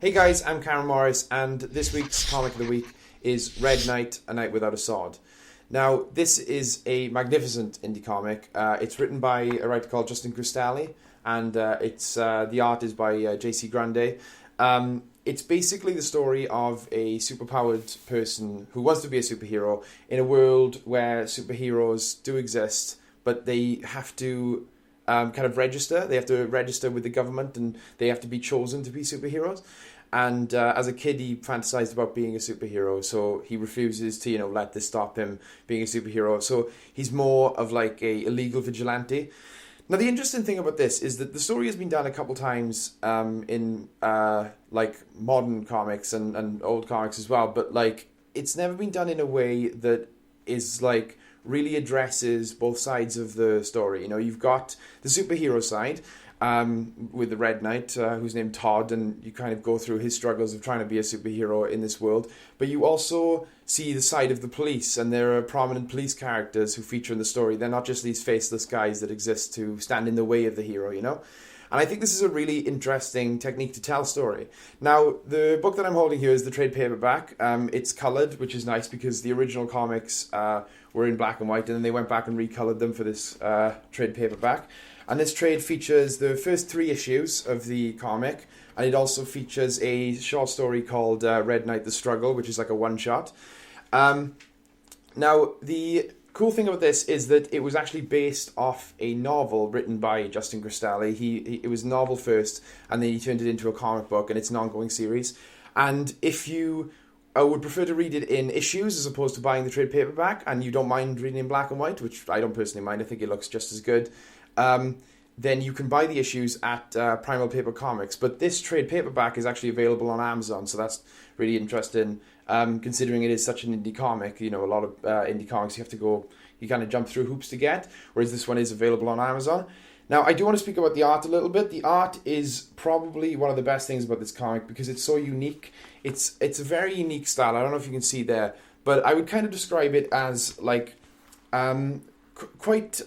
Hey guys, I'm Cameron Morris, and this week's comic of the week is Red Knight, A Knight Without a Sword. Now, this is a magnificent indie comic. It's written by a writer called Justin Cristali, and the art is by JC Grande. It's basically the story of a superpowered person who wants to be a superhero in a world where superheroes do exist, but they have to kind of register. They have to register with the government, and they have to be chosen to be superheroes. And as a kid, he fantasized about being a superhero, so he refuses to, let this stop him being a superhero. So he's more of like a illegal vigilante. Now, the interesting thing about this is that the story has been done a couple times in like modern comics and old comics as well, but like it's never been done in a way that is like really addresses both sides of the story. You've got the superhero side, with the Red Knight, who's named Todd, and you kind of go through his struggles of trying to be a superhero in this world. But you also see the side of the police, and there are prominent police characters who feature in the story. They're not just these faceless guys that exist to stand in the way of the hero, And I think this is a really interesting technique to tell a story. Now, the book that I'm holding here is the trade paperback. It's coloured, which is nice because the original comics were in black and white, and then they went back and recoloured them for this trade paperback. And this trade features the first 3 issues of the comic, and it also features a short story called Red Knight: The Struggle, which is like a one-shot. Now, the cool thing about this is that it was actually based off a novel written by Justin Cristali. It was a novel first, and then he turned it into a comic book, and it's an ongoing series. And if you would prefer to read it in issues as opposed to buying the trade paperback, and you don't mind reading in black and white, which I don't personally mind, I think it looks just as good, then you can buy the issues at Primal Paper Comics. But this trade paperback is actually available on Amazon, so that's really interesting, considering it is such an indie comic. A lot of indie comics you kind of jump through hoops to get, whereas this one is available on Amazon. Now, I do want to speak about the art a little bit. The art is probably one of the best things about this comic because it's so unique. It's a very unique style. I don't know if you can see there, but I would kind of describe it as like quite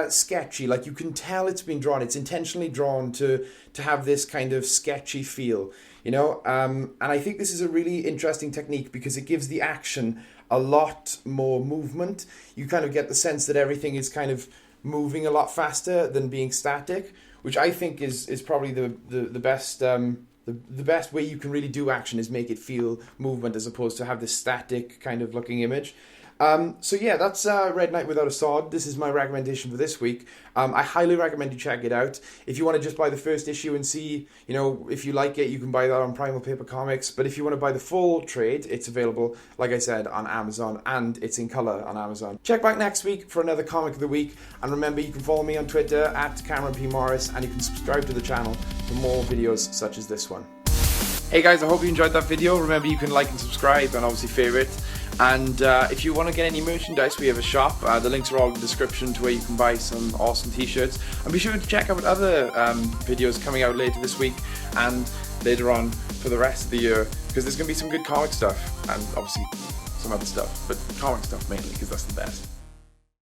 sketchy. Like, you can tell it's been drawn. It's intentionally drawn to have this kind of sketchy feel, and I think this is a really interesting technique because it gives the action a lot more movement. You kind of get the sense that everything is kind of moving a lot faster than being static, which I think is probably the best the best way you can really do action is make it feel movement as opposed to have this static kind of looking image. So yeah, that's Red Knight Without a Sword. This is my recommendation for this week. I highly recommend you check it out. If you want to just buy the first issue and see, if you like it, you can buy that on Primal Paper Comics. But if you want to buy the full trade, it's available, like I said, on Amazon, and it's in colour on Amazon. Check back next week for another comic of the week. And remember, you can follow me on Twitter at Cameron P. Morris, and you can subscribe to the channel for more videos such as this one. Hey guys, I hope you enjoyed that video. Remember, you can like and subscribe and obviously favourite. And if you want to get any merchandise, we have a shop. The links are all in the description to where you can buy some awesome t-shirts. And be sure to check out other videos coming out later this week and later on for the rest of the year, because there's going to be some good comic stuff and obviously some other stuff, but comic stuff mainly because that's the best.